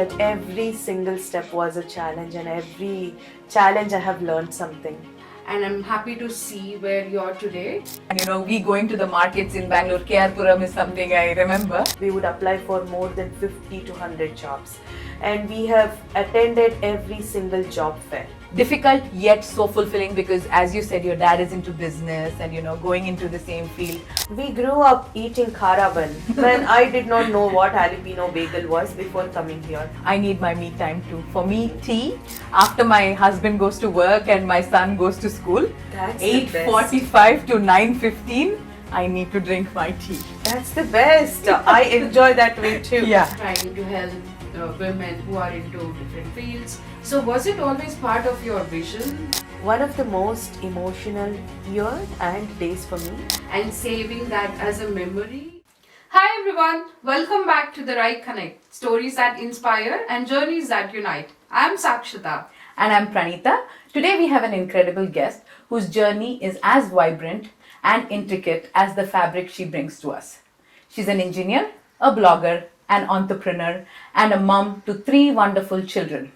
but every single step was a challenge, and every challenge I have learned something. And I'm happy to see where you're today. And we going to the markets in Bangalore, Kerpuram is something I remember. We would apply for more than 50 to 100 jobs, and we have attended every single job fair. Difficult yet so fulfilling because, as you said, your dad is into business and going into the same field. We grew up eating khara bun when I did not know what jalapeno bagel was before coming here. I need my me time too. For me, tea after my husband goes to work and my son goes to school. That's the best. 8:45 to 9:15. I need to drink my tea. That's the best. I enjoy that way too. Yeah. Trying to help women who are into different fields. So was it always part of your vision? One of the most emotional years and days for me. And saving that as a memory? Hi everyone, welcome back to The Right Connect. Stories that inspire and journeys that unite. I'm Sakshita. And I'm Pranita. Today we have an incredible guest whose journey is as vibrant and intricate as the fabric she brings to us. She's an engineer, a blogger, an entrepreneur, and a mom to 3 wonderful children.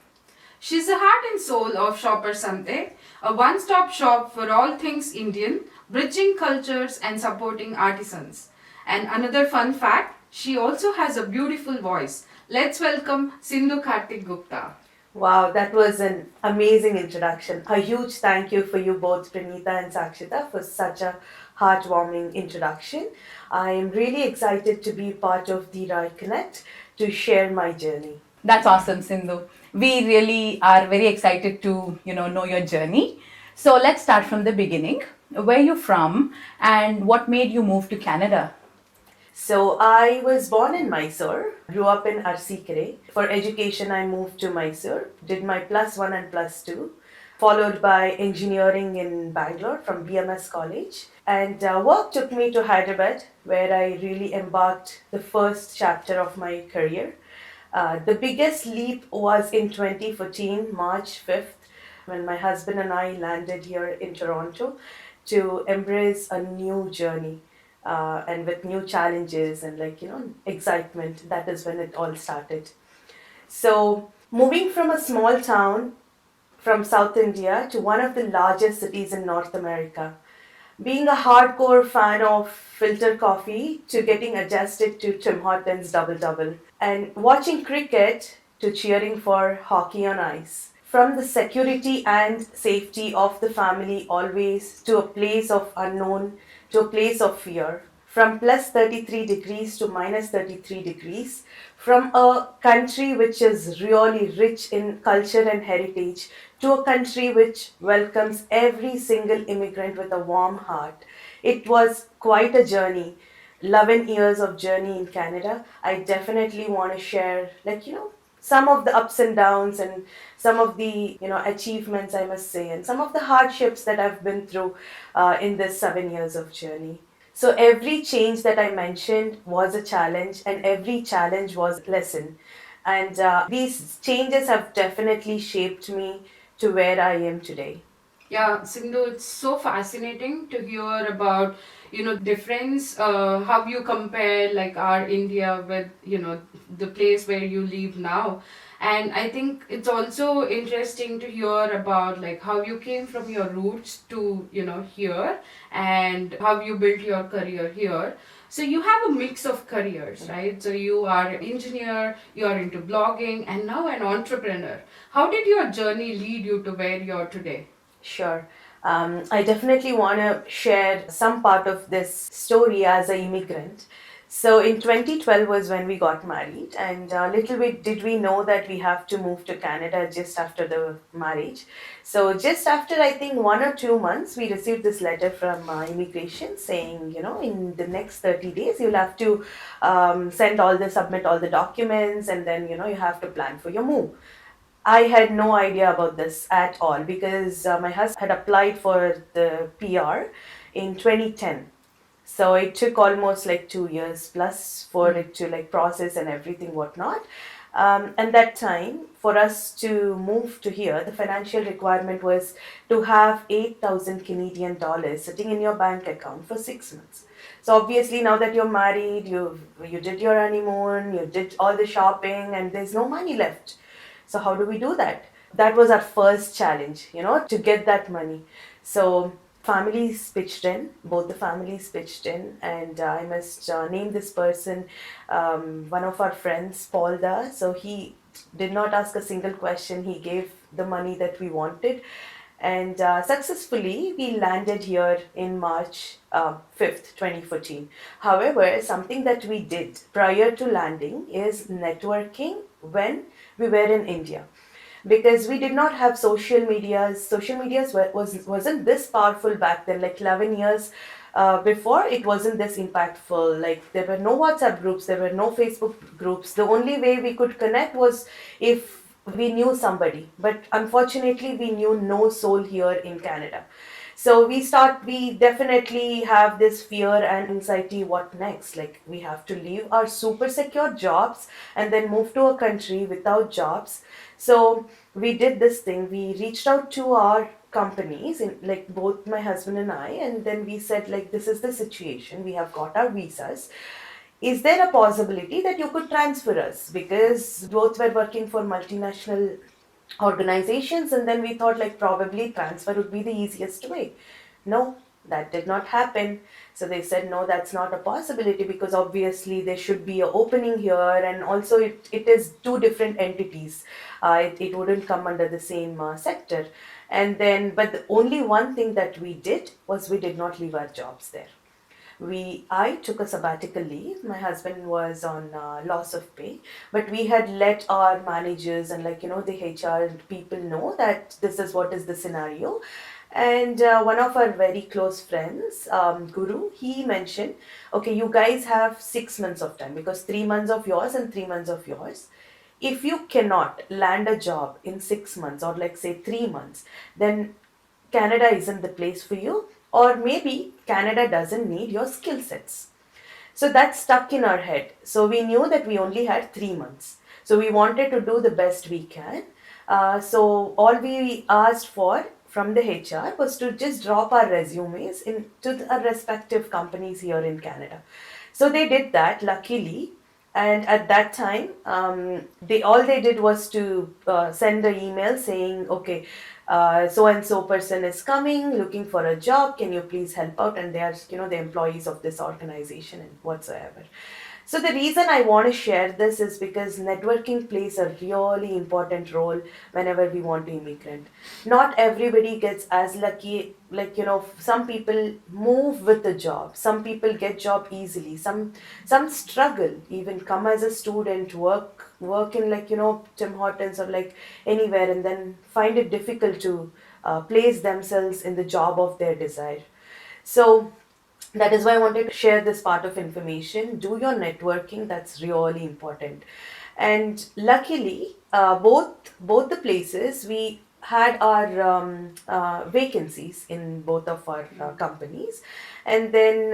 She's the heart and soul of Shoppers Sante, a one-stop shop for all things Indian, bridging cultures and supporting artisans. And another fun fact, she also has a beautiful voice. Let's welcome Sindhu Gupta. Wow, that was an amazing introduction. A huge thank you for you both, Pranita and Sakshita, for such a heartwarming introduction. I am really excited to be part of the Right Connect to share my journey. That's awesome, Sindhu. We really are very excited to, know your journey. So let's start from the beginning. Where are you from and what made you move to Canada? So I was born in Mysore, grew up in Arsikere. For education, I moved to Mysore, did my +1 and +2, followed by engineering in Bangalore from BMS College. And work took me to Hyderabad, where I really embarked the first chapter of my career. The biggest leap was in 2014, March 5th, when my husband and I landed here in Toronto to embrace a new journey. And with new challenges and excitement. That is when it all started. So moving from a small town from South India to one of the largest cities in North America, being a hardcore fan of filter coffee to getting adjusted to Tim Hortons double, and watching cricket to cheering for hockey on ice. From the security and safety of the family always to a place of unknown, to a place of fear, from +33 degrees to -33 degrees, from a country which is really rich in culture and heritage to a country which welcomes every single immigrant with a warm heart. It was quite a journey, 11 years of journey in Canada. I definitely want to share, some of the ups and downs and some of the achievements, I must say, and some of the hardships that I've been through in this 7 years of journey. So every change that I mentioned was a challenge, and every challenge was a lesson. And these changes have definitely shaped me to where I am today. Yeah, Sindhu, it's so fascinating to hear about, difference, how you compare like our India with, the place where you live now. And I think it's also interesting to hear about like how you came from your roots to, here and how you built your career here. So you have a mix of careers, right? So you are an engineer, you are into blogging, and now an entrepreneur. How did your journey lead you to where you're today? Sure. I definitely want to share some part of this story as an immigrant. So in 2012 was when we got married, and little bit did we know that we have to move to Canada just after the marriage. So just after I think 1 or 2 months, we received this letter from immigration saying, in the next 30 days, you'll have to submit all the documents, and then, you have to plan for your move. I had no idea about this at all because my husband had applied for the PR in 2010. So it took almost 2 years plus for it to process and everything whatnot. And that time, for us to move to here, the financial requirement was to have 8,000 Canadian dollars sitting in your bank account for 6 months. So obviously, now that you're married, you did your honeymoon, you did all the shopping, and there's no money left. So how do we do that? That was our first challenge, to get that money. So families pitched in, both the families pitched in, and I must name this person, one of our friends, Paul Da. So he did not ask a single question. He gave the money that we wanted, and successfully we landed here in March 5th, 2014. However, something that we did prior to landing is networking when we were in India, because we did not have social medias wasn't this powerful back then, like 11 years before. It wasn't this impactful. Like, there were no WhatsApp groups, there were no Facebook groups. The only way we could connect was if we knew somebody, but unfortunately we knew no soul here in Canada. So we definitely have this fear and anxiety. What next? Like, we have to leave our super secure jobs and then move to a country without jobs. So we did this thing. We reached out to our companies, like both my husband and I, and then we said, like, this is the situation. We have got our visas. Is there a possibility that you could transfer us? Because both were working for multinational organizations, and then we thought, like, probably transfer would be the easiest way. No, that did not happen. So they said, no, that's not a possibility, because obviously there should be an opening here, and also it is two different entities. It wouldn't come under the same sector. And then, but the only one thing that we did was we did not leave our jobs there. I took a sabbatical leave. My husband was on loss of pay, but we had let our managers and, like, the HR people know that this is what is the scenario. And one of our very close friends, Guru, he mentioned, okay, you guys have 6 months of time, because 3 months of yours and 3 months of yours. If you cannot land a job in 6 months, or like say 3 months, then Canada isn't the place for you, or maybe Canada doesn't need your skill sets. So that stuck in our head. So we knew that we only had 3 months. So we wanted to do the best we can. So all we asked for from the HR was to just drop our resumes into our respective companies here in Canada. So they did that, luckily. And at that time, they did was to send an email saying, okay, so and so person is coming, looking for a job. Can you please help out? And they are, the employees of this organization and whatsoever. So the reason I want to share this is because networking plays a really important role whenever we want to immigrant. Not everybody gets as lucky. Like, some people move with the job. Some people get job easily. Some struggle, even come as a student, work in, like, Tim Hortons or like anywhere, and then find it difficult to place themselves in the job of their desire. So that is why I wanted to share this part of information. Do your networking, that's really important. And luckily, both the places, we had our vacancies in both of our companies. And then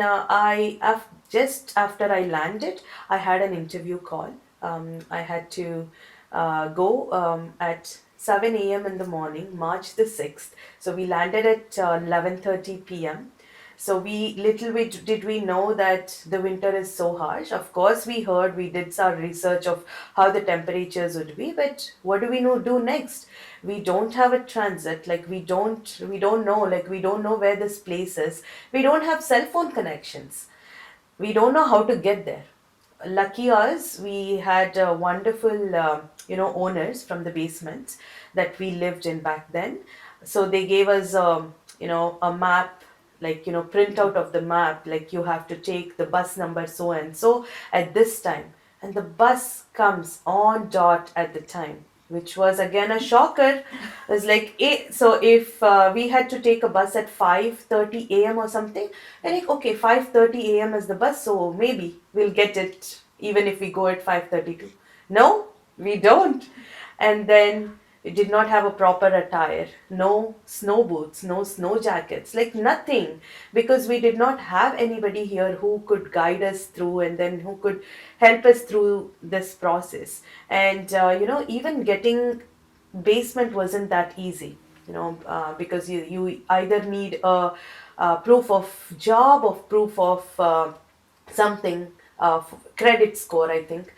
just after I landed, I had an interview call. I had to go at 7 a.m. in the morning, March the 6th. So we landed at 11:30 p.m. So little bit did we know that the winter is so harsh. Of course, we did our research of how the temperatures would be, but what do we do next? We don't have a transit, like we don't know, like we don't know where this place is. We don't have cell phone connections. We don't know how to get there. Lucky us, we had wonderful, owners from the basement that we lived in back then. So they gave us, a map, like, print out of the map, like, you have to take the bus number so and so at this time. And the bus comes on dot at the time, which was again a shocker. It was like, so if we had to take a bus at 5:30 a.m. or something, we're like, okay, 5:30 a.m. is the bus, so maybe we'll get it even if we go at 5:32. No, we don't. And then We did not have a proper attire, no snow boots, no snow jackets, like nothing, because we did not have anybody here who could guide us through and then who could help us through this process. And even getting basement wasn't that easy, because you either need a proof of job or proof of something, credit score, I think,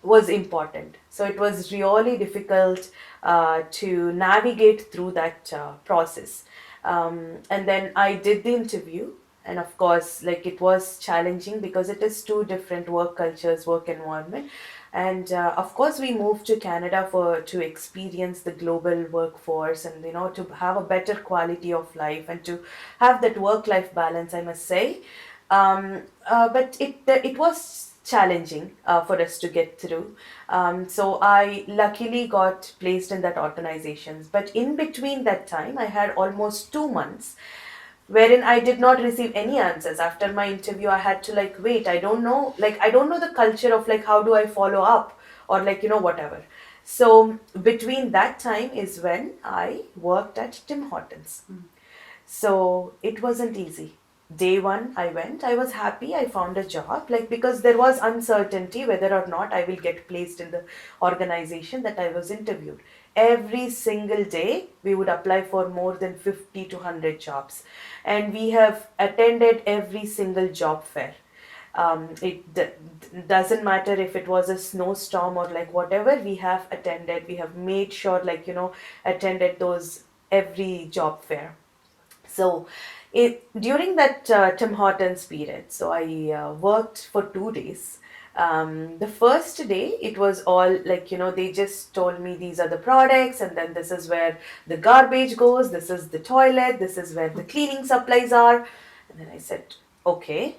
was important. So it was really difficult to navigate through that process. And then I did the interview, and of course, like, it was challenging because it is two different work cultures, work environment. And of course, we moved to Canada for to experience the global workforce, and to have a better quality of life and to have that work life balance, I must say. But it was challenging for us to get through. So I luckily got placed in that organizations. But in between that time, I had almost 2 months wherein I did not receive any answers. After my interview, I had to, like, wait. I don't know the culture of, like, how do I follow up, or, like, whatever. So between that time is when I worked at Tim Hortons. So it wasn't easy. Day one, I went, I was happy, I found a job, like, because there was uncertainty whether or not I will get placed in the organization that I was interviewed. Every single day, we would apply for more than 50 to 100 jobs. And we have attended every single job fair. It doesn't matter if it was a snowstorm or, like, whatever, we have attended, we have made sure, like, attended those every job fair. So, during that Tim Hortons period, so I worked for 2 days. The first day, it was all like, they just told me these are the products, and then this is where the garbage goes, this is the toilet, this is where the cleaning supplies are. And then I said, okay,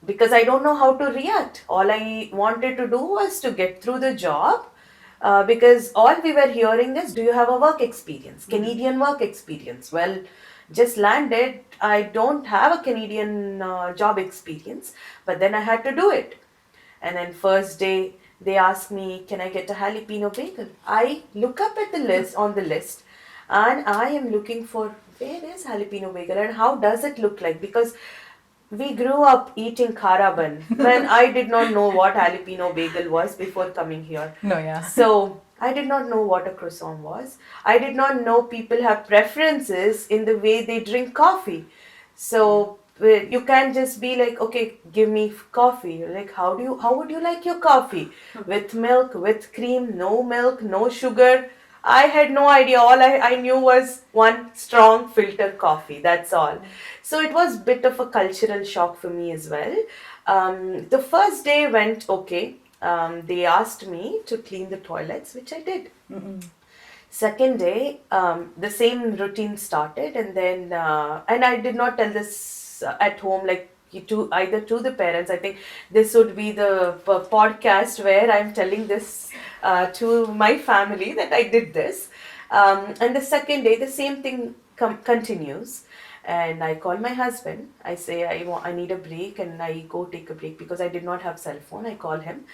because I don't know how to react. All I wanted to do was to get through the job. Because all we were hearing is, do you have a work experience, Canadian work experience? Well, just landed. I don't have a Canadian job experience, but then I had to do it. And then first day, they asked me, can I get a jalapeno bagel? I look up at the list on the list, and I am looking for, where is jalapeno bagel and how does it look like? Because we grew up eating khara bun when I did not know what jalapeno bagel was before coming here. No, yeah. So I did not know what a croissant was. I did not know people have preferences in the way they drink coffee. So you can't just be like, okay, give me coffee. You're like, how would you like your coffee? With milk, with cream, no milk, no sugar? I had no idea. All I knew was one strong filter coffee. That's all. So it was a bit of a cultural shock for me as well. The first day went okay. They asked me to clean the toilets, which I did. Second day, the same routine started, and then and I did not tell this at home, like, to either to the parents. I think this would be the podcast where I'm telling this to my family that I did this. And the second day, the same thing continues. And I call my husband. I say I need a break, and I go take a break because I did not have cell phone. I call him,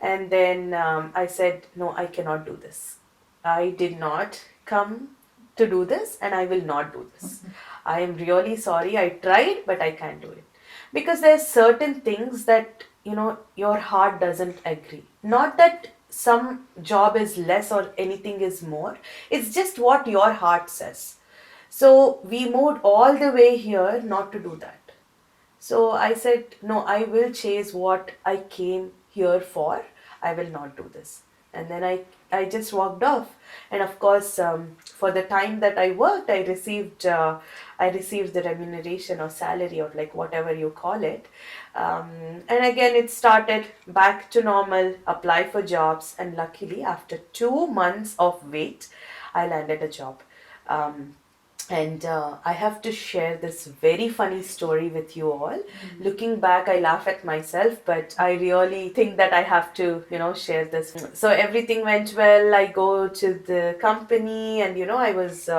and then I said, no, I cannot do this. I did not come to do this, and I will not do this. I am really sorry. I tried, but I can't do it. Because there's certain things that, your heart doesn't agree. Not that some job is less or anything is more. It's just what your heart says. So we moved all the way here not to do that. So I said, no, I will chase what I came here for. I will not do this. And then I just walked off. And of course, for the time that I worked, I received the remuneration or salary, or like whatever you call it. And again, it started back to normal, apply for jobs. And luckily, after 2 months of wait, I landed a job. And I have to share this very funny story with you all. Looking back, I laugh at myself, but I really think that I have to, share this. So everything went well. I go to the company, and I was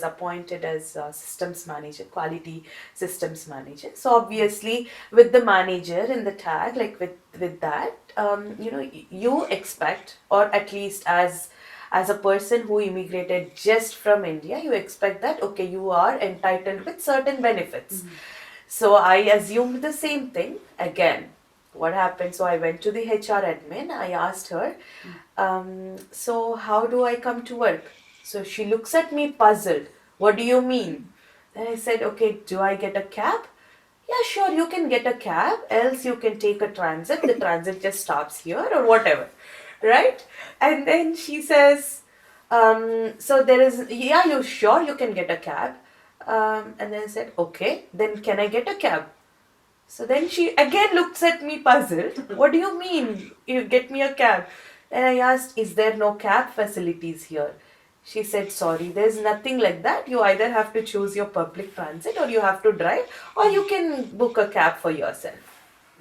appointed as systems manager, quality systems manager. So obviously, with the manager in the tag, like with that, you expect, or at least as As a person who immigrated just from India, you expect that, okay, you are entitled with certain benefits. So I assumed the same thing again. What happened? So I went to the HR admin. I asked her, so how do I come to work? So she looks at me puzzled. What do you mean? Then I said, okay, do I get a cab? Yeah, sure, you can get a cab, else you can take a transit. The transit just stops here or whatever, right? And then she says, so there is, yeah, you sure you can get a cab? And then I said, okay, then can I get a cab? So then she again looks at me puzzled. What do you mean? You get me a cab? And I asked, is there no cab facilities here? She said, sorry, there's nothing like that. You either have to choose your public transit or you have to drive or you can book a cab for yourself.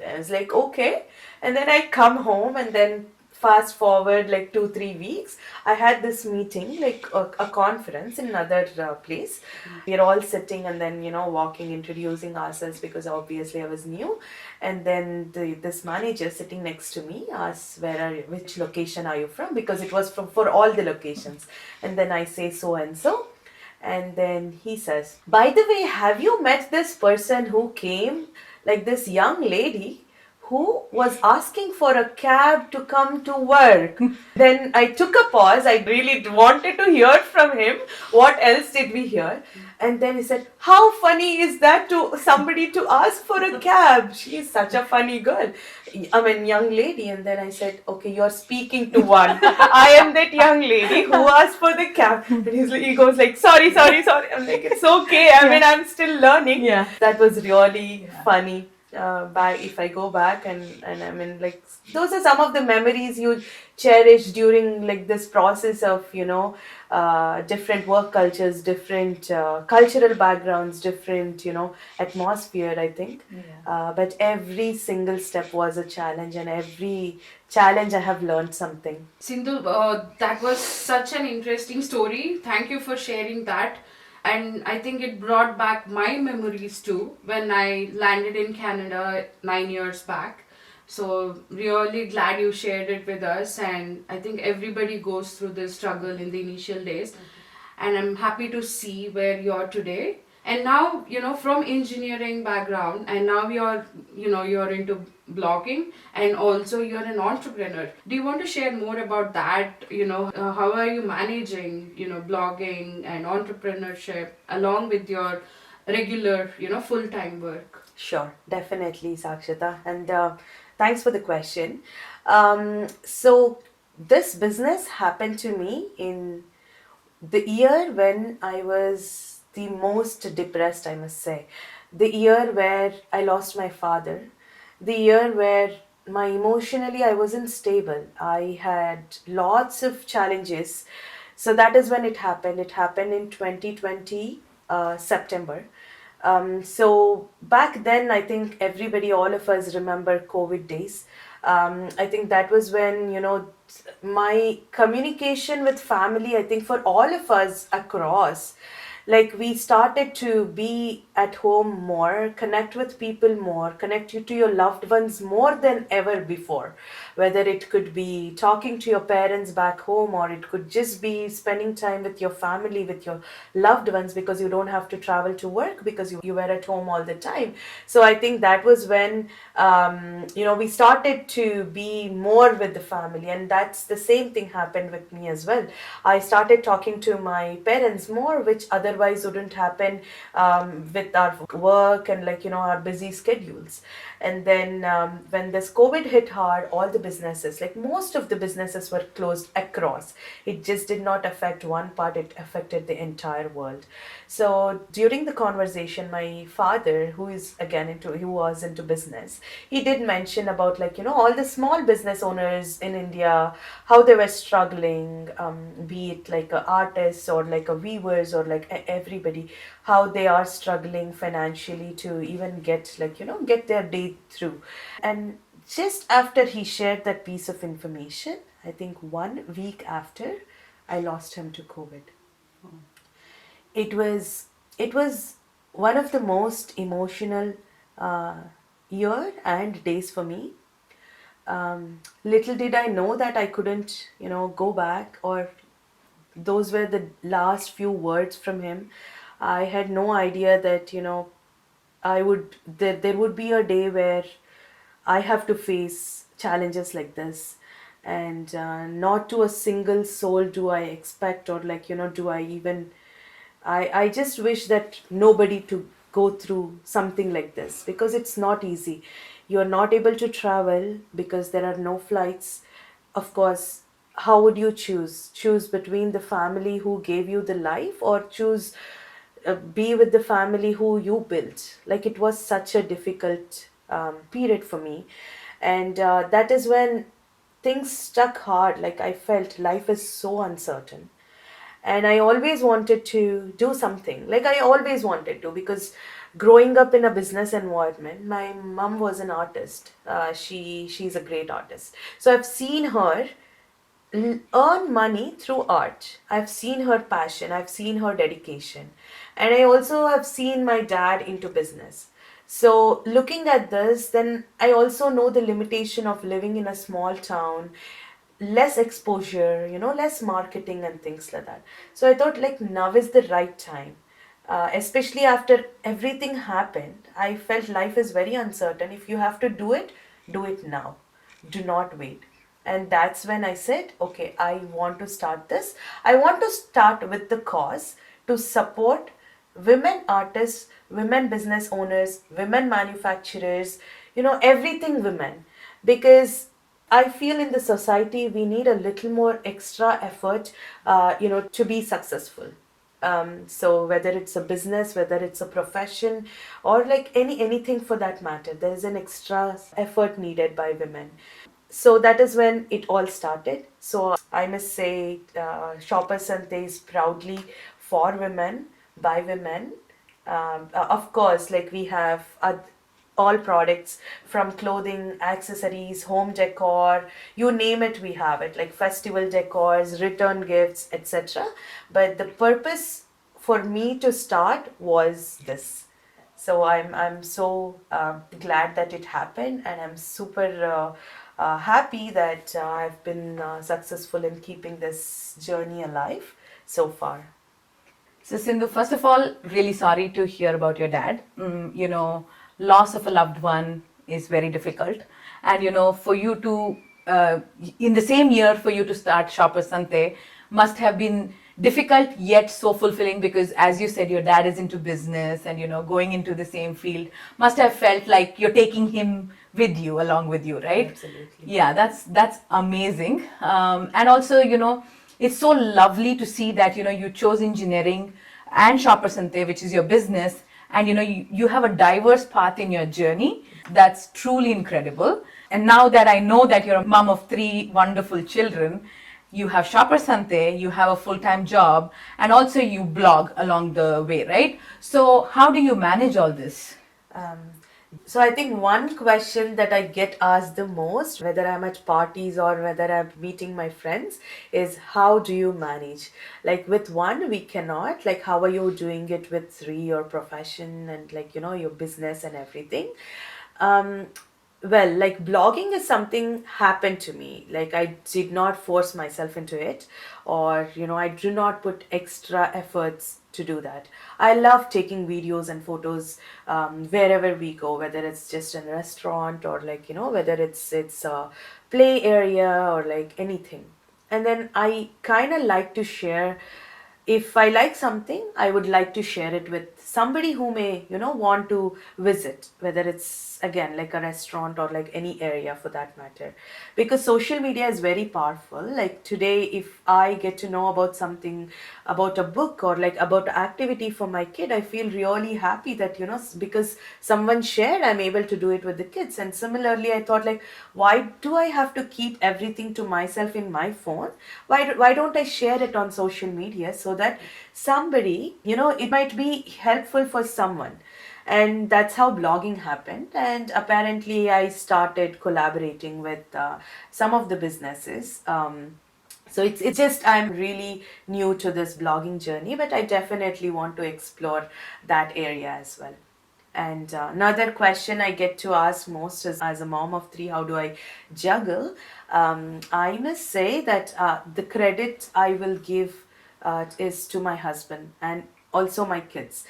I was like, okay. And then I come home and then fast forward like 2-3 weeks, I had this meeting, like a conference in another place. We are all sitting and then, walking, introducing ourselves because obviously I was new. And then this manager sitting next to me asks, which location are you from? Because it was for all the locations. And then I say so and so. And then he says, by the way, have you met this person who came, like this young lady who was asking for a cab to come to work? Then I took a pause. I really wanted to hear from him. What else did we hear? And then he said, how funny is that to somebody to ask for a cab? She is such a funny girl. I mean, young lady. And then I said, okay, you're speaking to one. I am that young lady who asked for the cab. And he goes like, sorry. I'm like, it's okay. I mean, I'm still learning. Yeah. That was really funny. If I go back and I mean, like, those are some of the memories you cherish during like this process of different work cultures, different cultural backgrounds, different atmosphere, I think. But every single step was a challenge, and every challenge I have learned something. Sindhu, that was such an interesting story. Thank you for sharing that. And I think it brought back my memories too when I landed in Canada 9 years back. So, really glad you shared it with us. And I think everybody goes through this struggle in the initial days. And I'm happy to see where you're today. And now, from engineering background, and now you're into blogging, and also you're an entrepreneur. Do you want to share more about that? How are you managing, blogging and entrepreneurship along with your regular, full-time work? Sure, definitely, Sakshita. And thanks for the question. So, this business happened to me in the year when I was the most depressed, I must say. The year where I lost my father. The year where emotionally I wasn't stable. I had lots of challenges. So that is when it happened. It happened in 2020, September. So back then, I think everybody, all of us remember COVID days. I think that was when, my communication with family, I think for all of us across, like we started to be at home more, connect with people more, connect you to your loved ones more than ever before. Whether it could be talking to your parents back home, or it could just be spending time with your family, with your loved ones, because you don't have to travel to work because you were at home all the time. So I think that was when we started to be more with the family, and that's the same thing happened with me as well. I started talking to my parents more, which otherwise wouldn't happen with our work and our busy schedules. And then when this COVID hit hard, all the businesses, like most of the businesses, were closed across. It just did not affect one part, it affected the entire world. So during the conversation, my father, who was into business, he did mention about all the small business owners in India, how they were struggling, be it like artists or like a weavers or like everybody, how they are struggling financially to even get get their day through. And just after he shared that piece of information, I think 1 week after, I lost him to COVID. It was one of the most emotional year and days for me. Little did I know that I couldn't go back, or those were the last few words from him. I had no idea that, there would be a day where I have to face challenges like this. And not to a single soul do I expect, or like, do I even, I just wish that nobody to go through something like this, because it's not easy. You're not able to travel because there are no flights. Of course, how would you choose? Choose between the family who gave you the life, or choose be with the family who you built. Like, it was such a difficult period for me. And that is when things stuck hard. Like, I felt life is so uncertain. And I always wanted to do something. Like, I always wanted to, because growing up in a business environment, my mom was an artist. She's a great artist. So I've seen her earn money through art. I've seen her passion, I've seen her dedication, and I also have seen my dad into business. So, looking at this, then I also know the limitation of living in a small town, less exposure, less marketing and things like that. So, I thought like now is the right time. Especially after everything happened, I felt life is very uncertain. If you have to do it now. Do not wait. And that's when I said, okay, I want to start this. I want to start with the cause to support women artists, women business owners, women manufacturers, everything women. Because I feel in the society we need a little more extra effort, to be successful. So whether it's a business, whether it's a profession, or like anything for that matter, there is an extra effort needed by women. So that is when it all started. So I must say, Shoppers Sante is proudly for women, by women. Of course, like we have all products from clothing, accessories, home decor, you name it, we have it, like festival decors, return gifts, etc. But the purpose for me to start was this. So I'm so glad that it happened, and I'm super happy that I've been successful in keeping this journey alive so far. So, Sindhu, first of all, really sorry to hear about your dad. Loss of a loved one is very difficult. And, for you to, in the same year, for you to start Shopper Sante must have been difficult yet so fulfilling, because, as you said, your dad is into business and, going into the same field must have felt like you're taking him with you, along with you, right? Absolutely. Yeah, that's amazing. And also, it's so lovely to see that you chose engineering and Shopper Sante, which is your business, and you have a diverse path in your journey. That's truly incredible. And now that I know that you're a mom of 3 wonderful children, you have Shopper Sante, you have a full-time job, and also you blog along the way, right? So how do you manage all this? Um, so I think one question that I get asked the most, whether I'm at parties or whether I'm meeting my friends, is how do you manage? Like with one, we cannot. Like, how are you doing it with three, your profession and like, your business and everything? Um, well, like blogging is something happened to me. Like, I did not force myself into it, or I do not put extra efforts to do that. I love taking videos and photos wherever we go, whether it's just in a restaurant, or like whether it's a play area or like anything. And then I kind of like to share. If I like something, I would like to share it with somebody who may, want to visit, whether it's again like a restaurant or like any area for that matter. Because social media is very powerful. Like today, if I get to know about something, about a book or like about an activity for my kid, I feel really happy that, because someone shared, I'm able to do it with the kids. And similarly, I thought like, why do I have to keep everything to myself in my phone? Why don't I share it on social media, so that somebody, it might be helpful for someone. And that's how blogging happened. And apparently I started collaborating with some of the businesses. So it's just I'm really new to this blogging journey, but I definitely want to explore that area as well. And another question I get to ask most is, as a mom of three, how do I juggle? I must say that the credit I will give is to my husband and also my kids.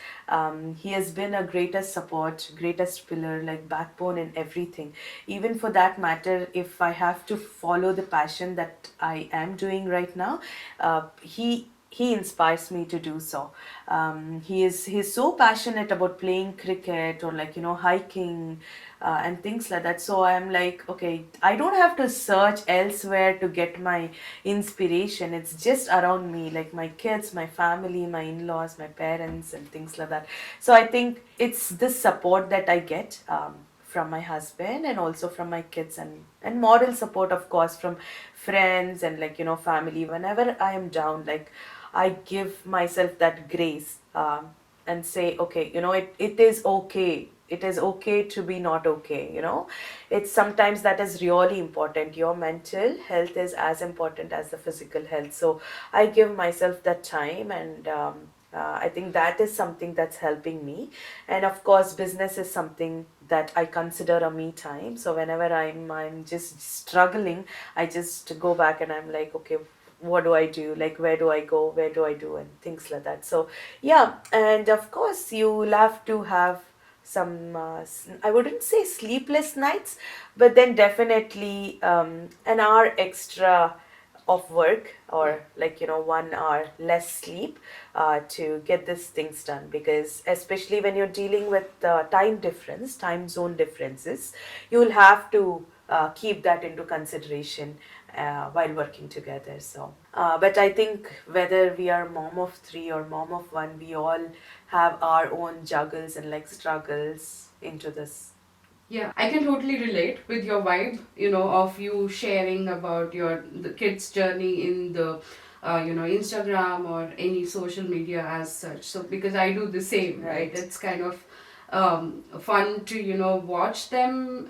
He has been a greatest support, greatest pillar, like backbone in everything. Even for that matter, if I have to follow the passion that I am doing right now, he inspires me to do so. He's so passionate about playing cricket or like hiking and things like that. So I'm like, okay, I don't have to search elsewhere to get my inspiration. It's just around me, like my kids, my family, my in-laws, my parents, and things like that. So I think it's this support that I get. From my husband and also from my kids, and moral support of course from friends and like family. Whenever I am down, like I give myself that grace, and say, okay, it is okay. It is okay to be not okay. It's sometimes that is really important. Your mental health is as important as the physical health. So I give myself that time, and I think that is something that's helping me. And of course, business is something that I consider a me time. So whenever I'm just struggling, I just go back and I'm like, okay, what do I do? Like, where do I go? Where do I do? And things like that. So, yeah. And of course, you'll have to have some, I wouldn't say sleepless nights, but then definitely an hour extra of work, or like 1 hour less sleep to get these things done, because especially when you're dealing with time zone differences, you'll have to keep that into consideration while working together. So but I think whether we are mom of three or mom of one, we all have our own juggles and like struggles into this. Yeah, I can totally relate with your vibe, of you sharing about the kids' journey in the, Instagram or any social media as such. So because I do the same, right? Right. It's kind of fun to watch them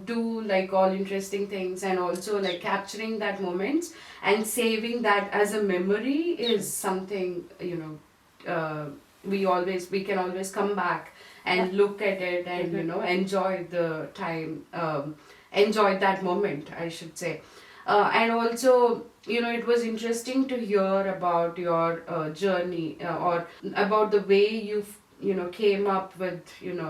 do like all interesting things, and also like capturing that moments and saving that as a memory is something we can always come back and look at it and enjoy the time, enjoy that moment, I should say. And also, it was interesting to hear about your journey, or about the way came up with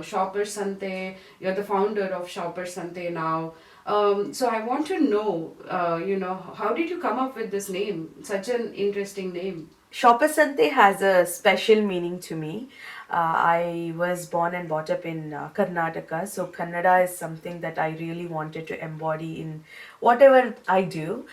Shoppers Sante. You're the founder of Shoppers Sante now. So I want to know, how did you come up with this name? Such an interesting name. Shoppers Sante has a special meaning to me. I was born and brought up in Karnataka, so Kannada is something that I really wanted to embody in whatever I do.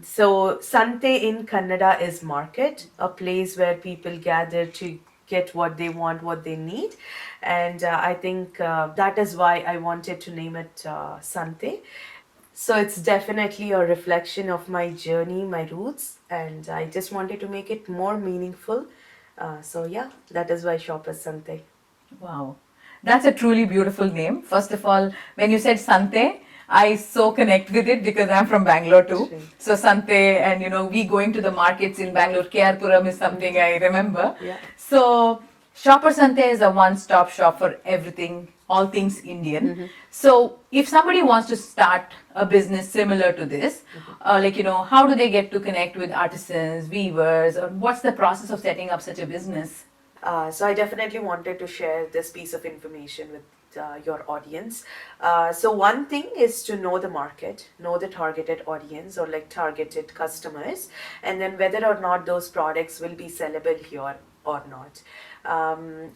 So Sante in Kannada is market, a place where people gather to get what they want, what they need. And I think that is why I wanted to name it Sante. So it's definitely a reflection of my journey, my roots, and I just wanted to make it more meaningful. So yeah, that is why Shoppers Sante. Wow. That's a truly beautiful name. First of all, when you said Sante, I so connect with it because I'm from Bangalore too. True. So Sante, and we going to the markets in Bangalore, Puram is something I remember. Yeah. So Shopper Sante is a one-stop shop for everything, all things Indian. So if somebody wants to start a business similar to this, how do they get to connect with artisans, weavers, or what's the process of setting up such a business? So I definitely wanted to share this piece of information with your audience. So one thing is to know the market, know the targeted audience or like targeted customers, and then whether or not those products will be sellable here or not.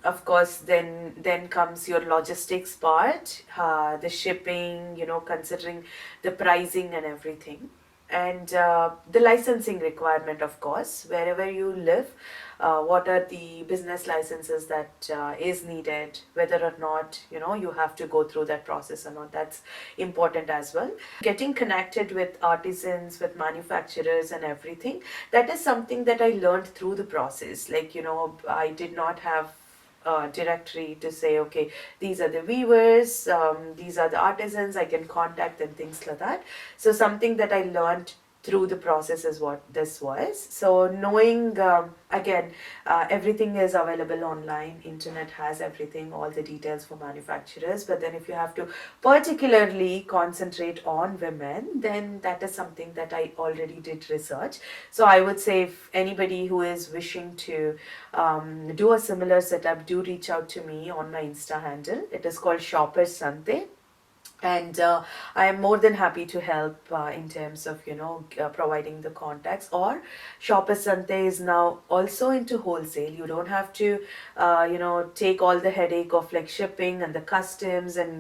Of course, then comes your logistics part, the shipping, considering the pricing and everything, and the licensing requirement, of course, wherever you live. What are the business licenses that is needed, whether or not you have to go through that process or not, that's important as well. Getting connected with artisans, with manufacturers and everything, that is something that I learned through the process. Like I did not have directory to say, okay, these are the weavers, these are the artisans I can contact and things like that. So something that I learned through the process is what this was. So knowing again, everything is available online. Internet has everything, all the details for manufacturers. But then if you have to particularly concentrate on women, then that is something that I already did research. So I would say if anybody who is wishing to do a similar setup, do reach out to me on my Insta handle. It is called Shoppers Sante, and I am more than happy to help in terms of providing the contacts. Or Shopper Sante is now also into wholesale. You don't have to take all the headache of like shipping and the customs and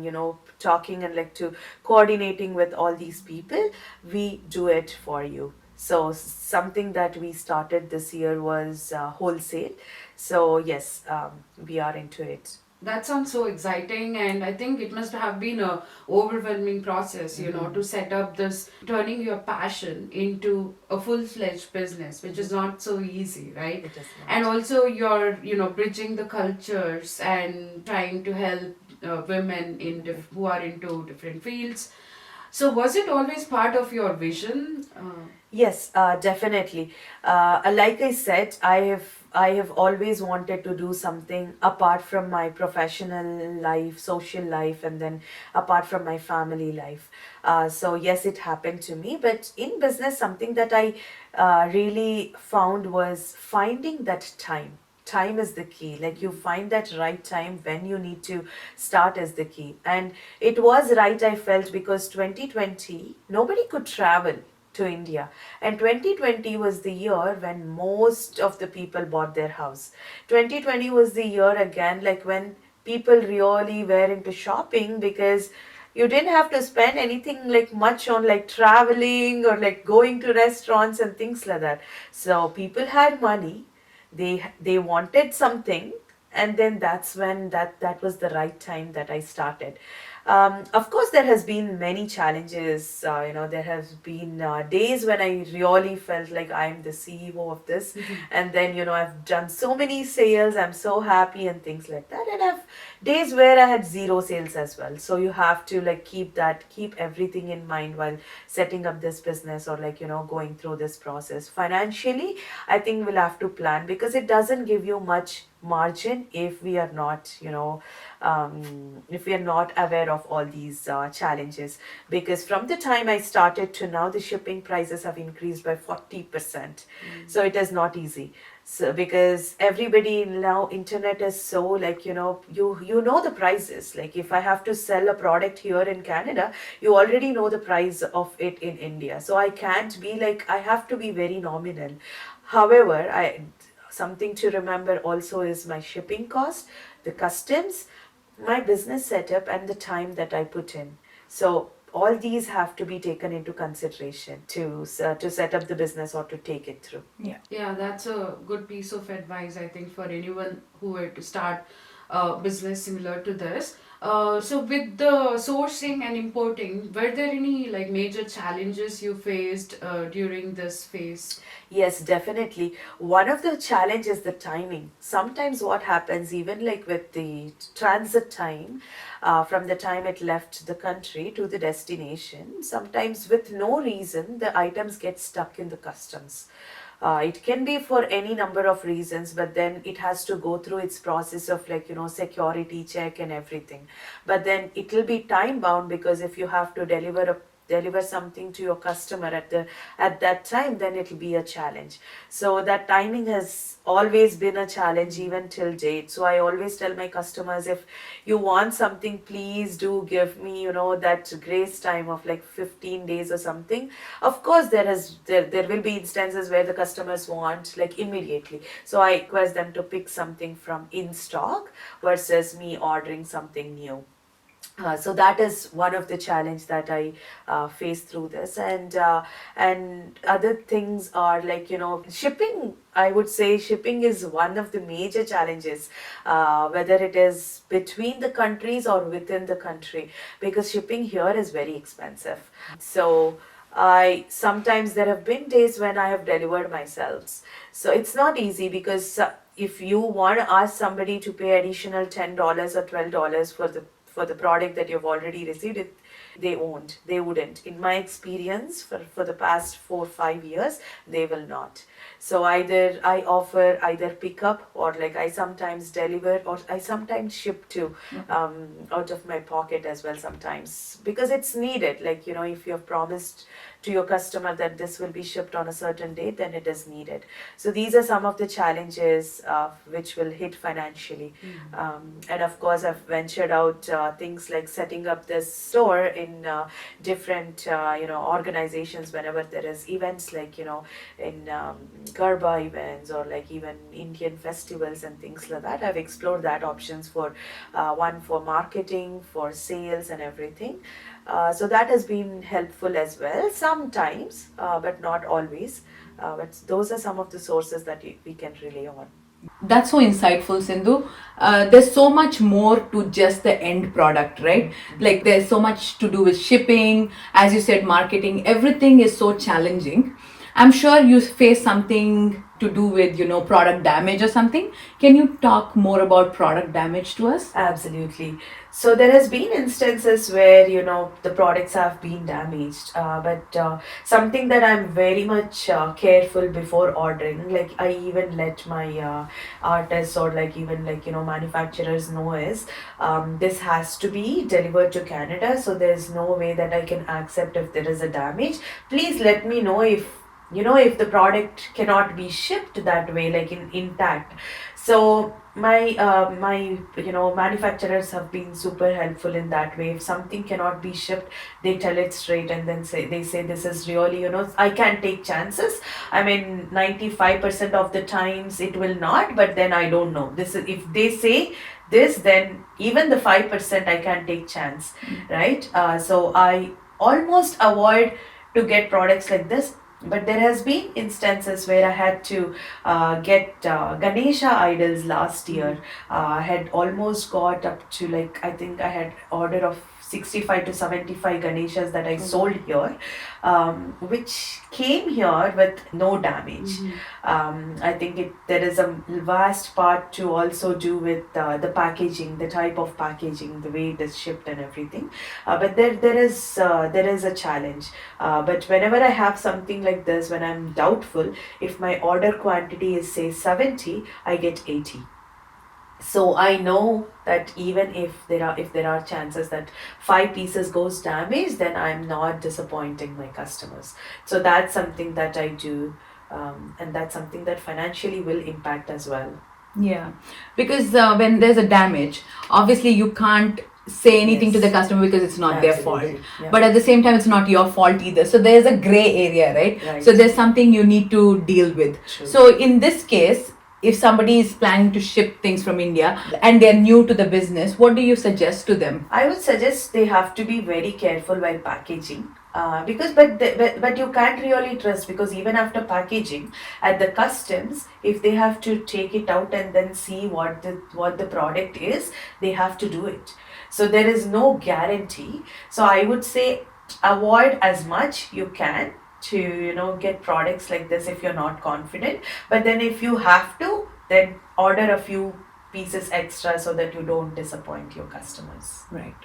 talking and like to coordinating with all these people. We do it for you. So something that we started this year was wholesale. So yes, we are into it. That sounds so exciting, and I think it must have been a overwhelming process, to set up this, turning your passion into a full-fledged business, which is not so easy, right? It is not. And also you're, bridging the cultures and trying to help women who are into different fields. So was it always part of your vision? Yes, definitely. Like I said, I have always wanted to do something apart from my professional life, social life, and then apart from my family life. So yes, it happened to me. But in business, something that I really found was finding that time. Time is the key. Like you find that right time when you need to start is the key. And it was right, I felt, because 2020 nobody could travel to India. And 2020 was the year when most of the people bought their house. 2020 was the year again, like when people really were into shopping, because you didn't have to spend anything like much on like traveling or like going to restaurants and things like that. So people had money, they wanted something, and then that's when that was the right time that I started. Of course, there has been many challenges. There has been days when I really felt like I'm the CEO of this, and then I've done so many sales. I'm so happy and things like that. And I've days where I had zero sales as well. So you have to like keep everything in mind while setting up this business, or like going through this process. Financially, I think we'll have to plan, because it doesn't give you much margin if we are not if we are not aware of all these challenges. Because from the time I started to now, the shipping prices have increased by 40%. So it is not easy. So because everybody now, internet is so like you know the prices. Like if I have to sell a product here in Canada, you already know the price of it in India. So I can't be like, I have to be very nominal. However, something to remember also is my shipping cost, the customs, my business setup, and the time that I put in. So all these have to be taken into consideration to set up the business or to take it through. Yeah, that's a good piece of advice, I think, for anyone who were to start a business similar to this. So with the sourcing and importing, were there any like major challenges you faced during this phase? Yes, definitely. One of the challenge is the timing. Sometimes what happens, even like with the transit time, from the time it left the country to the destination, sometimes with no reason, the items get stuck in the customs. It can be for any number of reasons, but then it has to go through its process of like, security check and everything. But then it will be time bound, because if you have to deliver something to your customer at that time, then it'll be a challenge. So that timing has always been a challenge even till date. So I always tell my customers, if you want something, please do give me that grace time of like 15 days or something. Of course, there will be instances where the customers want like immediately, so I request them to pick something from in stock versus me ordering something new. So that is one of the challenge that I face through this. And other things are like shipping. I would say shipping is one of the major challenges, whether it is between the countries or within the country, because shipping here is very expensive. So I sometimes there have been days when I have delivered myself. So it's not easy, because if you want to ask somebody to pay additional $10 or $12 for the product that you've already received, They wouldn't. In my experience, for the past 4 5 years, they will not. So either I offer either pickup, or like I sometimes deliver, or I sometimes ship to out of my pocket as well sometimes, because it's needed. Like, if you have promised to your customer that this will be shipped on a certain date, then it is needed. So these are some of the challenges which will hit financially. And of course, I've ventured out things like setting up this store in different organizations whenever there is events, like in Garba events, or like even Indian festivals and things like that. I've explored that options for one for marketing, for sales and everything. So that has been helpful as well sometimes, but not always. But those are some of the sources that we can rely on. That's so insightful, Sindhu. There's so much more to just the end product, right? Like there's so much to do with shipping, as you said, marketing. Everything is so challenging. I'm sure you face something to do with, product damage or something. Can you talk more about product damage to us? Absolutely. So there has been instances where the products have been damaged, but something that I'm very much careful before ordering. Like I even let my artists, or like even like manufacturers know is this has to be delivered to Canada. So there's no way that I can accept if there is a damage. Please let me know if the product cannot be shipped that way, like intact. So my manufacturers have been super helpful in that way. If something cannot be shipped, they tell it straight, and then they say this is really, I can take chances. I mean, 95% of the times it will not, but then I don't know. This is, if they say this, then even the 5% I can take chance, right? So I almost avoid to get products like this. But there has been instances where I had to get Ganesha idols last year. I had almost got up to, like, I think I had order of 65 to 75 Ganeshas that I sold here, which came here with no damage. I think there is a vast part to also do with the packaging, the type of packaging, the way it is shipped and everything. But there is a challenge. But whenever I have something like this, when I'm doubtful, if my order quantity is say 70, I get 80. So I know that even if there are chances that 5 pieces goes damaged, then I'm not disappointing my customers. So that's something that I do, and that's something that financially will impact as well. Yeah, because when there's a damage, obviously you can't say anything to the customer because it's not their fault. Absolutely. Yeah. But at the same time, it's not your fault either. So there's a gray area, right? Right. So there's something you need to deal with. True. So in this case, if somebody is planning to ship things from India and they're new to the business, what do you suggest to them? I would suggest they have to be very careful while packaging. But you can't really trust, because even after packaging at the customs, if they have to take it out and then see what the product is, they have to do it. So there is no guarantee. So I would say avoid as much you can to get products like this if you're not confident. But then if you have to, then order a few pieces extra so that you don't disappoint your customers. Right.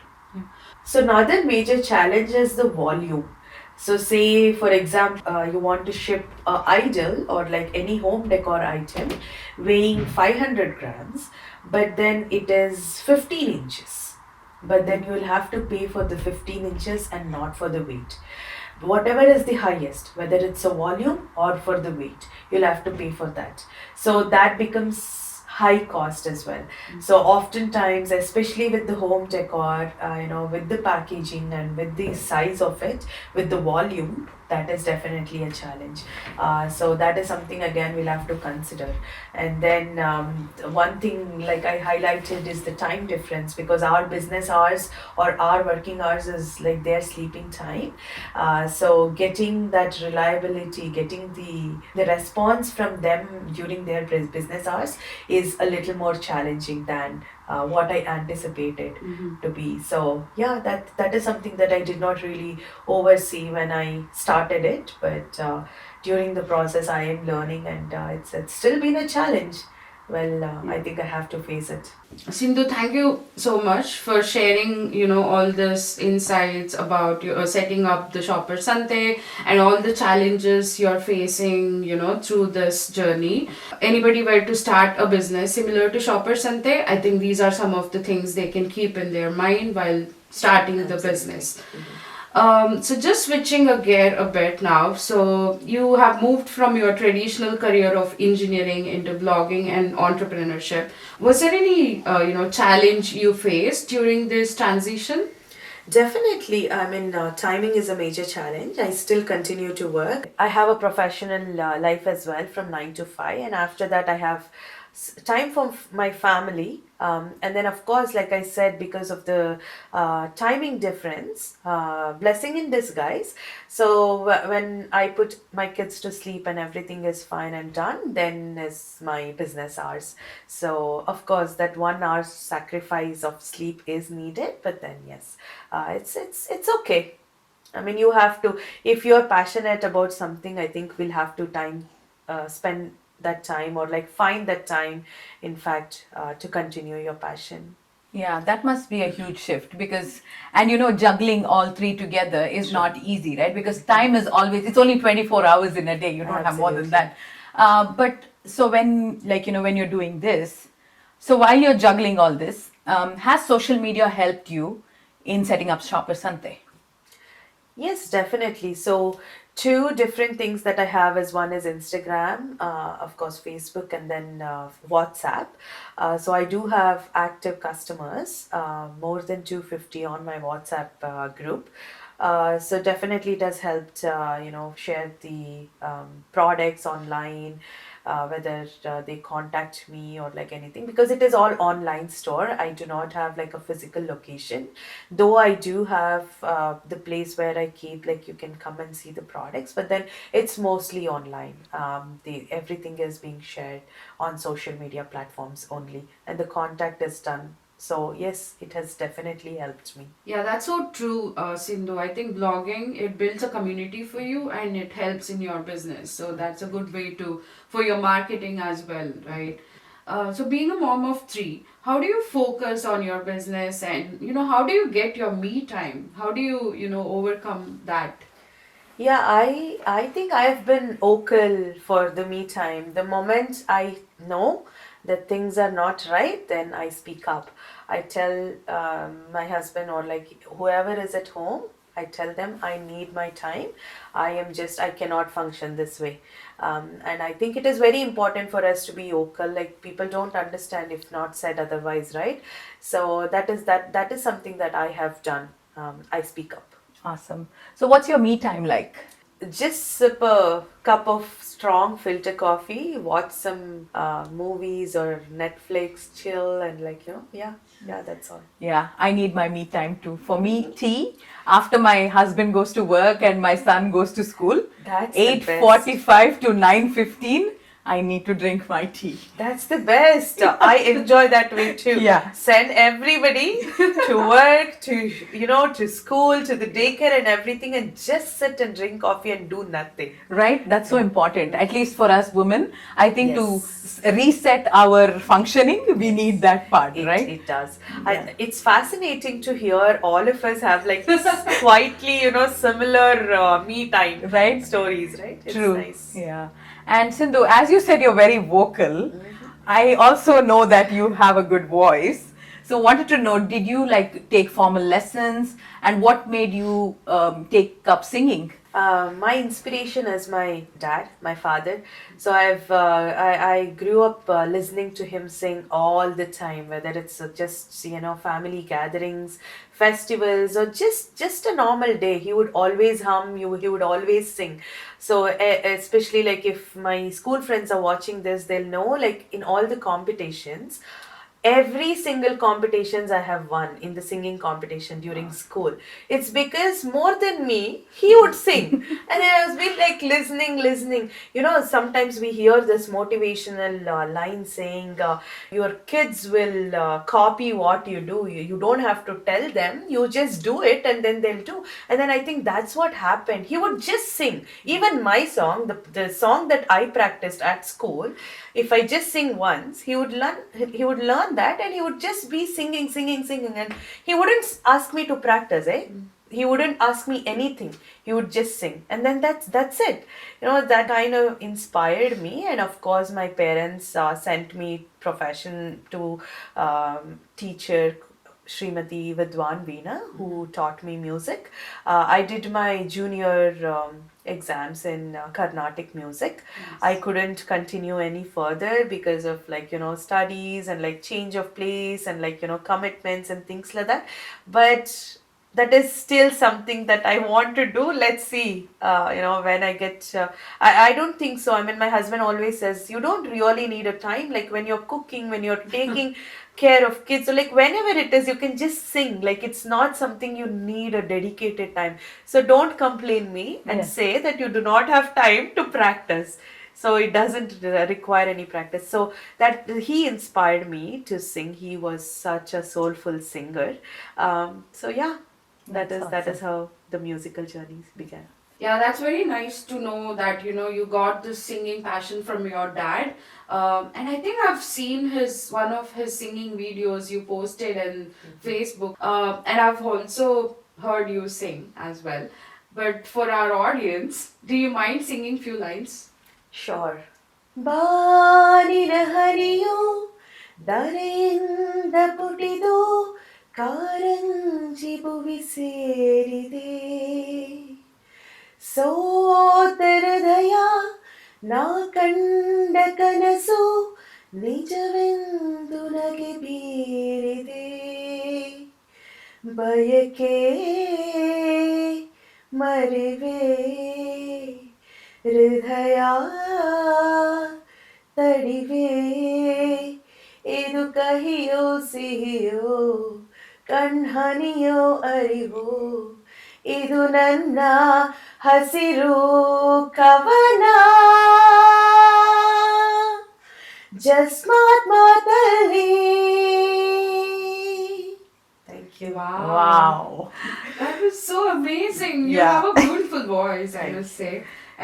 So another major challenge is the volume. So say for example, you want to ship a idol or like any home decor item weighing 500 grams, but then it is 15 inches. But then you will have to pay for the 15 inches and not for the weight. Whatever is the highest, whether it's a volume or for the weight, you'll have to pay for that. So that becomes high cost as well. So oftentimes, especially with the home decor, with the packaging and with the size of it, with the volume, that is definitely a challenge. So that is something again we'll have to consider. And then one thing like I highlighted is the time difference, because our business hours or our working hours is like their sleeping time. So getting that reliability, getting the response from them during their business hours is a little more challenging than what I anticipated to be. So yeah, that is something that I did not really oversee when I started it, but during the process I am learning, and it's still been a challenge. well, I think I have to face it. Sindhu, thank you so much for sharing, all this insights about your setting up the Shoppers Sante and all the challenges you're facing, through this journey. Anybody were to start a business similar to Shoppers Sante, I think these are some of the things they can keep in their mind while starting the Absolutely. business. So just switching a gear a bit now. So you have moved from your traditional career of engineering into blogging and entrepreneurship. Was there any challenge you faced during this transition? Definitely. I mean, timing is a major challenge. I still continue to work. I have a professional life as well from 9 to 5, and after that, I have time for my family. And then, of course, like I said, because of the timing difference, blessing in disguise. So, when I put my kids to sleep and everything is fine and done, then is my business hours. So, of course, that 1 hour sacrifice of sleep is needed, but then, yes, it's okay. I mean, you have to, if you're passionate about something, I think we'll have to spend that time, or like find that time, in fact, to continue your passion. Yeah, that must be a huge shift because, and juggling all three together is not easy, right? Because time is always, it's only 24 hours in a day. You don't have more than Absolutely. that. But so when, when you're doing this, so while you're juggling all this, has social media helped you in setting up Shopper Sante? Yes, definitely. So, two different things that I have is one is Instagram, of course, Facebook, and then WhatsApp. So, I do have active customers, more than 250 on my WhatsApp group. So, definitely it has helped, share the products online, whether they contact me or like anything, because it is all online store. I do not have like a physical location, though I do have the place where I keep, like you can come and see the products, but then it's mostly online. The everything is being shared on social media platforms only, and the contact is done. So yes, it has definitely helped me. Yeah, that's so true, Sindhu. I think blogging, it builds a community for you and it helps in your business. So that's a good way to for your marketing as well, right? So being a mom of three, how do you focus on your business and how do you get your me time? How do you overcome that? Yeah, I think I've been vocal for the me time. The moment I know that things are not right, then I speak up. I tell my husband, or like whoever is at home, I tell them I need my time. I cannot function this way. And I think it is very important for us to be vocal. Like people don't understand if not said otherwise, right? So that is something that I have done. I speak up. Awesome. So what's your me time like? Just sip a cup of strong filter coffee, watch some movies or Netflix, chill, and like, yeah, that's all. Yeah, I need my me time too. For me, tea after my husband goes to work and my son goes to school, That's the best. 8:45 to 9:15, I need to drink my tea. That's the best. I enjoy that way too. Yeah. Send everybody to work, to school, to the daycare and everything, and just sit and drink coffee and do nothing. Right? That's so important. At least for us women, I think to Yes. reset our functioning, we need that part, right? It does. Yeah. It's fascinating to hear all of us have like quietly, similar me time Right? stories, right? It's True. nice. Yeah. And Sindhu, as you said, you're very vocal. I also know that you have a good voice. So wanted to know, did you like take formal lessons, and what made you take up singing? My inspiration is my dad, my father. So I grew up listening to him sing all the time, whether it's just family gatherings, festivals, or just a normal day. He would always hum. He would always sing. So especially like if my school friends are watching this, they'll know like in all the competitions, every single competitions I have won in the singing competition during school. It's because more than me, he would sing. And I was been like listening. Sometimes we hear this motivational line saying, your kids will copy what you do. You don't have to tell them, you just do it and then they'll do. And then I think that's what happened. He would just sing. Even my song, the song that I practiced at school, if I just sing once, he would learn that and he would just be singing, and he wouldn't ask me to practice, eh? He wouldn't ask me anything. He would just sing, and then that's it. That kind of inspired me, and of course, my parents sent me profession to teacher Srimati Vidwan Veena, who taught me music. I did my junior exams in Carnatic music. I couldn't continue any further because of studies and change of place and commitments and things like that. But that is still something that I want to do. Let's see, when I get. I don't think so. I mean, my husband always says you don't really need a time. Like when you're cooking, when you're taking care of kids, so whenever it is, you can just sing. Like it's not something you need a dedicated time. So don't complain me and Yeah. say that you do not have time to practice. So it doesn't require any practice. So that he inspired me to sing. He was such a soulful singer. So yeah, that is how the musical journey began. Yeah, that's very nice to know that you got this singing passion from your dad. And I think I've seen one of his singing videos you posted in Facebook. And I've also heard you sing as well. But for our audience, do you mind singing few lines? Sure. ಬಾನಿನ ಹನಿಯು ಧರೆಯಿಂದ ಪುಟಿದು ಕಾರಂಜಿ ಭುವಿ ಸೇರಿದೆ ಸೋತ ಹೃದಯ ನಾ ಕಂಡ ಕನಸು ನಿಜವೆಂದು ನಗೆ ಬೀರಿದೆ ಬಯಕೆ ಮರಿವೆ ಹೃದಯ ತಡಿವೆ ಇದು ಕಹಿಯೋ ಸಿಹಿಯೋ ಕಣ್ಹನಿಯೋ ಅರಿವೋ ಇದು ನನ್ನ ಹಸಿರು ಕವನ ಜಸ್ಮಾತ್ ಮಾತಲ್ಲಿ Thank you. Wow. That was so amazing. You Yeah. have a beautiful voice, I must say.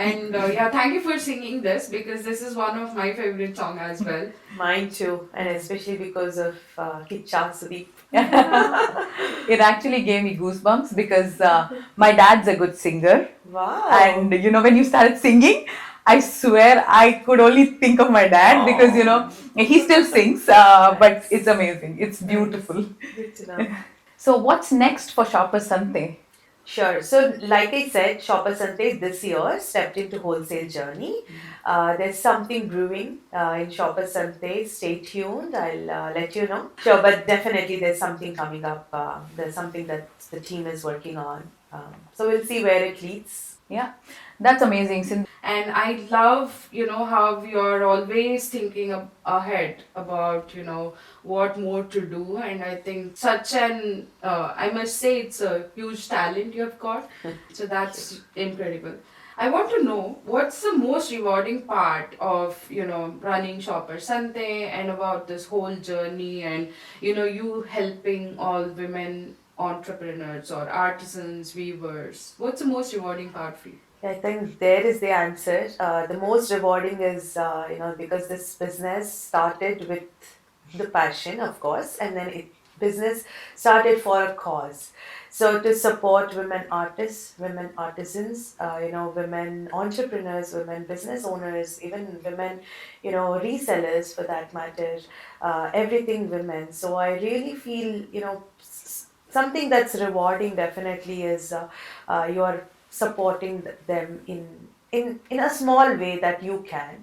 And yeah, thank you for singing this because this is one of my favorite songs as well. Mine too, and especially because of Kicha Sudeep. It actually gave me goosebumps because my dad's a good singer. Wow. And when you started singing, I swear I could only think of my dad because he still sings, but it's amazing. It's beautiful. Good to know. So what's next for Shoppers Sante? Sure. So, like I said, Shoppers Sante this year stepped into wholesale journey. There's something brewing in Shoppers Sante. Stay tuned. I'll let you know. Sure, but definitely there's something coming up. There's something that the team is working on. So we'll see where it leads. Yeah, that's amazing. Sindhu. And I love, how you're always thinking ahead about, what more to do. And I think such I must say, it's a huge talent you have got. So that's incredible. I want to know what's the most rewarding part of, running Shoppers Sante and about this whole journey and, you helping all women entrepreneurs or artisans, weavers. What's the most rewarding part for you? I think there is the answer. The most rewarding is, because this business started with the passion, of course, and then business started for a cause. So to support women artists, women artisans, women entrepreneurs, women business owners, even women, resellers for that matter, everything women. So I really feel, something that's rewarding definitely is you're supporting them in a small way that you can.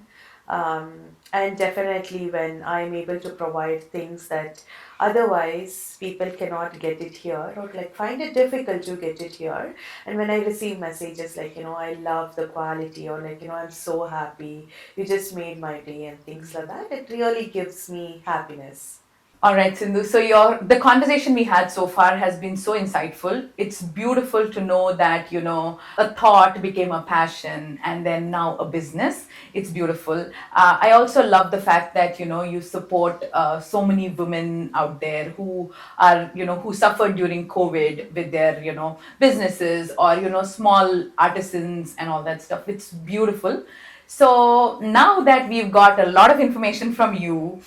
And definitely when I'm able to provide things that otherwise people cannot get it here or find it difficult to get it here. And when I receive messages like, I love the quality or I'm so happy, you just made my day and things like that, it really gives me happiness. All right, Sindhu. So the conversation we had so far has been so insightful. It's beautiful to know that a thought became a passion and then now a business. It's beautiful. I also love the fact that you support so many women out there who are who suffered during COVID with their businesses or small artisans and all that stuff. It's beautiful. So now that we've got a lot of information from you,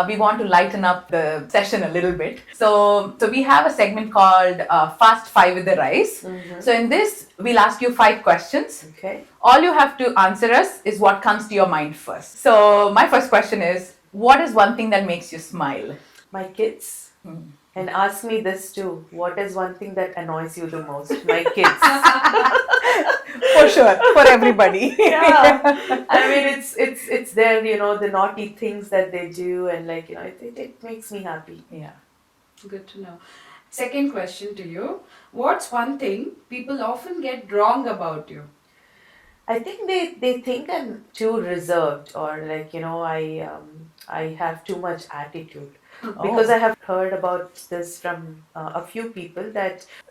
we want to lighten up the session a little bit. So we have a segment called Fast Five with the Rice. So in this, we'll ask you 5 questions. Okay. All you have to answer us is what comes to your mind first. So my first question is, what is one thing that makes you smile? My kids. And ask me this too. What is one thing that annoys you the most? My kids. For sure, for everybody. Yeah. I mean, it's their, the naughty things that they do, and it makes me happy. Yeah. Good to know. Second question to you. What's one thing people often get wrong about you? I think they think I'm too reserved, or I have too much attitude. Because I have heard about this from a few people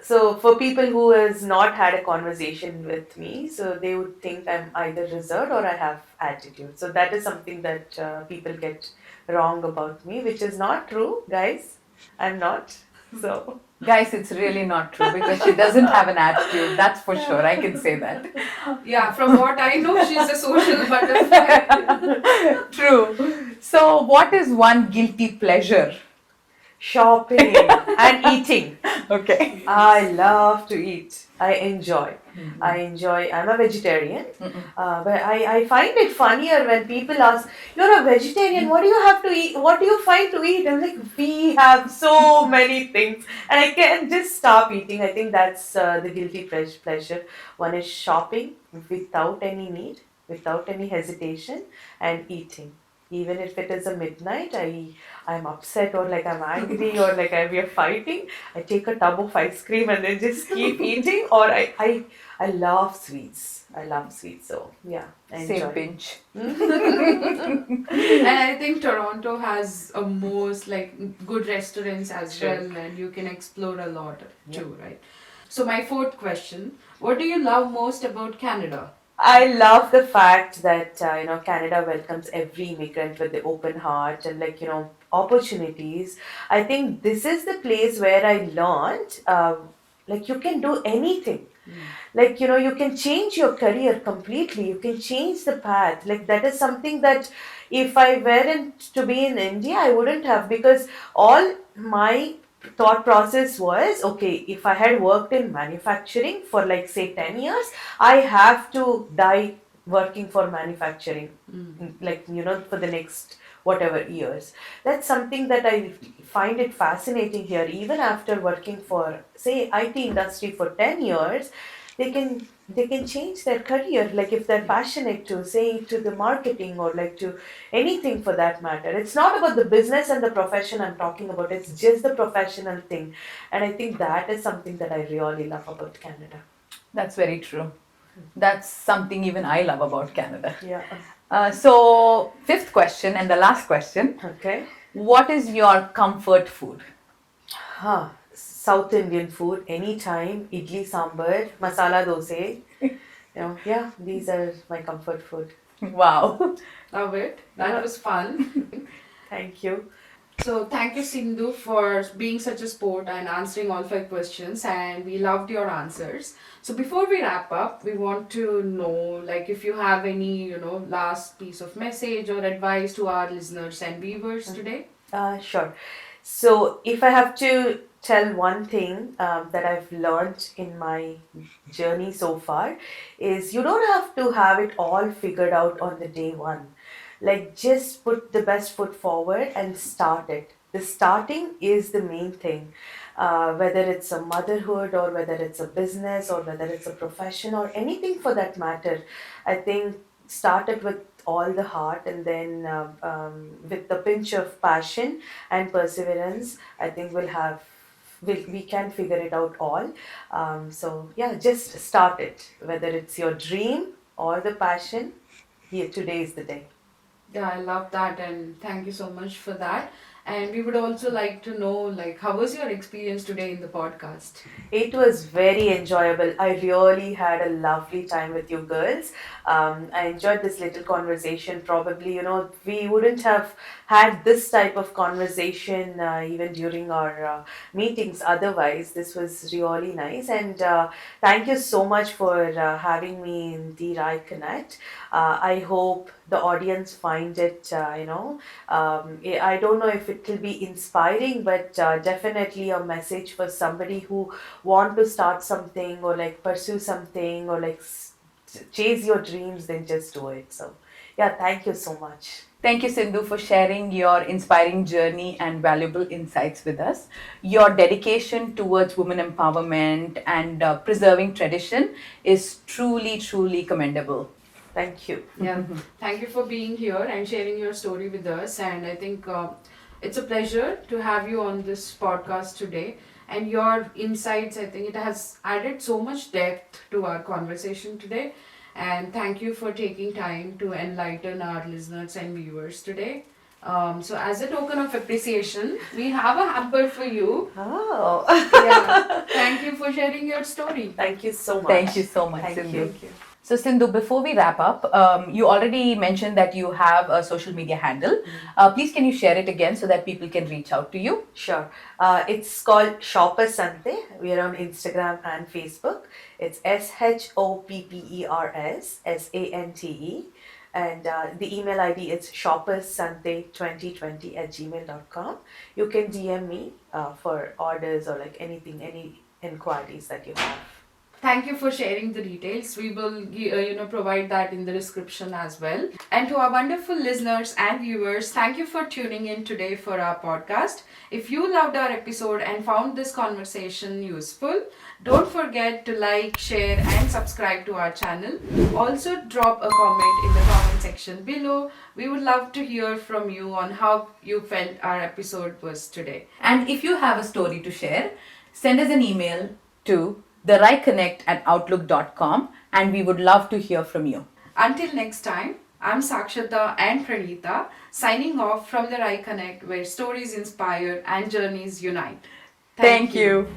for people who has not had a conversation with me, so they would think I'm either reserved or I have attitude. So that is something that people get wrong about me, which is not true, guys. I'm not. So Guys, it's really not true because she doesn't have an attitude. That's for sure. I can say that. Yeah, from what I know, she's a social butterfly. True. So, what is one guilty pleasure? shopping and eating. Okay. I love to eat. I enjoy. I'm a vegetarian. But I find it funnier when people ask, "You're a vegetarian, what do you have to eat? What do you find to eat?" I'm like, we have so many things and I can't just stop eating. I think that's the guilty pleasure. One is shopping without any need, without any hesitation, and eating. Even if it is a midnight, I'm upset or like I'm angry or like we're fighting, I take a tub of ice cream and then just keep eating. Or I love sweets. I love sweets. So yeah, I enjoy. Same pinch. And I think Toronto has a most like good restaurants as Sure. well, and you can explore a lot too, right? So my fourth question: what do you love most about Canada? I love the fact that Canada welcomes every immigrant with the open heart and opportunities. I think this is the place where I learned you can do anything. You can change your career completely. You can change the path. Like that is something that if I weren't to be in India, I wouldn't have, because all my thought process was, okay, if I had worked in manufacturing for like say 10 years, I have to die working for manufacturing for the next whatever years. That's something that I find it fascinating here. Even after working for say IT industry for 10 years, they can change their career, like if they're passionate to say to the marketing or like to anything for that matter. It's not about the business and the profession I'm talking about, it's just the professional thing. And I think that is something that I really love about Canada. That's very true. That's something even I love about Canada. Yeah. So, fifth question and the last question. Okay. What is your comfort food? South Indian food anytime. Idli sambar, masala dosa. Yeah, these are my comfort food. Wow. Love it. That was fun. Thank you. So thank you, Sindhu, for being such a sport and answering all 5 questions, and we loved your answers. So before we wrap up, we want to know, like, if you have any, last piece of message or advice to our listeners and viewers today. Sure. So if I have to tell one thing that I've learned in my journey so far, is you don't have to have it all figured out on the day one. Like just put the best foot forward and start it. The starting is the main thing. Whether it's a motherhood or whether it's a business or whether it's a profession or anything for that matter, I think start it with all the heart, and then with the pinch of passion and perseverance, I think we can figure it out all. So yeah, just start it. Whether it's your dream or the passion, here today is the day. Yeah, I love that, and thank you so much for that. And we would also like to know, like, how was your experience today in the podcast? It was very enjoyable. I really had a lovely time with you girls. I enjoyed this little conversation. Probably, we wouldn't have had this type of conversation even during our meetings otherwise. This was really nice. And thank you so much for having me in the Right Connect. I hope the audience find it, I don't know if it will be inspiring, but definitely a message for somebody who want to start something or like pursue something or like chase your dreams, then just do it. So yeah, thank you so much. Thank you, Sindhu, for sharing your inspiring journey and valuable insights with us. Your dedication towards women empowerment and preserving tradition is truly, truly commendable. Thank you. Yeah, thank you for being here and sharing your story with us. And I think it's a pleasure to have you on this podcast today. And your insights, I think it has added so much depth to our conversation today. And thank you for taking time to enlighten our listeners and viewers today. So, as a token of appreciation, we have a hamper for you. Oh, Yeah, thank you for sharing your story. thank you so much. Thank you so much, Thank Sindhu. you. So, Sindhu, before we wrap up, you already mentioned that you have a social media handle. Please, can you share it again so that people can reach out to you? Sure. It's called Shoppers Sante. We are on Instagram and Facebook. It's SHOPPERS and the email ID is shopperssante2020@gmail.com. You can DM me for orders or like anything, any inquiries that you have. Thank you for sharing the details. We will, provide that in the description as well. And to our wonderful listeners and viewers, thank you for tuning in today for our podcast. If you loved our episode and found this conversation useful, don't forget to like, share, and subscribe to our channel. Also, drop a comment in the comment section below. We would love to hear from you on how you felt our episode was today. And if you have a story to share, send us an email to therightconnect@outlook.com and we would love to hear from you. Until next time, I'm Sakshata and Pranita signing off from the Right Connect, where stories inspire and journeys unite. Thank you.